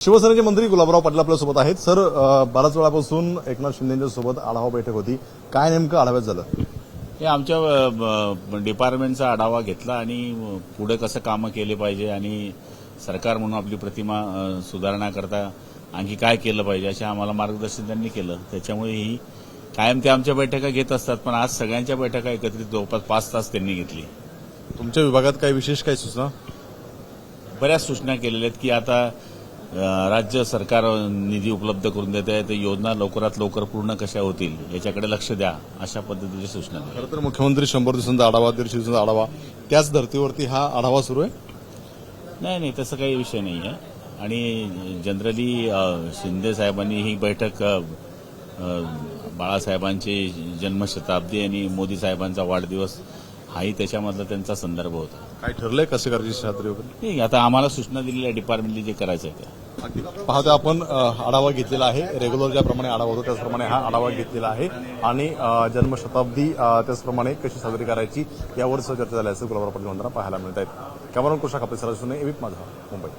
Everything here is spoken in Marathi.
शिवसेनेचे मंत्री गुलाबराव पाटील आपल्यासोबत आहेत. सर, बऱ्याच वेळापासून एकनाथ शिंदेच्या सोबत आढावा बैठक होती. काय नेमकं आढाव्यात झालं? हे आमच्या डिपार्टमेंटचा आढावा घेतला आणि पुढे कसं कामं केले पाहिजे आणि सरकार म्हणून आपली प्रतिमा सुधारण्याकरता आणखी काय केलं पाहिजे असे आम्हाला मार्गदर्शन त्यांनी केलं. त्याच्यामुळे ही कायम ते आमच्या बैठका घेत असतात, पण आज सगळ्यांच्या बैठका एकत्रित जवळपास 5 तास त्यांनी घेतली. तुमच्या विभागात काही विशेष काही सूचना? बऱ्याच सूचना केलेल्या आहेत की आता राज्य सरकार निधी उपलब्ध करून देत आहे, तर योजना लवकरात लवकर पूर्ण कशा होतील याच्याकडे लक्ष द्या, अशा पद्धतीची सूचना दिल्या. खरं तर मुख्यमंत्री 100 दिवसांचा आढावा, 150 दिवसांचा आढावा, त्याच धर्तीवरती हा आढावा सुरू आहे. नाही, तसं काही विषय नाही आहे. आणि जनरली शिंदे साहेबांनी ही बैठक बाळासाहेबांची जन्मशताब्दी आणि मोदी साहेबांचा वाढदिवस हाही त्याच्यामधला त्यांचा संदर्भ होता. काय ठरलंय कसे करायची खात्री वगैरे? नाही, आता आम्हाला सूचना दिलेल्या डिपार्टमेंटली जे करायचं आहे ते. पाहता आपण आढावा घेतलेला आहे. रेग्युलर ज्याप्रमाणे आढावा होतो त्याचप्रमाणे हा आढावा घेतलेला आहे आणि जन्मशताब्दी त्याचप्रमाणे कशी साजरी करायची यावर चर्चा झाल्याचं गुलाबराव पाटील म्हणताना पाहायला मिळत आहेत. कॅमेरामन कुशा कापडे, सरासुने एबीपी माझा, मुंबई.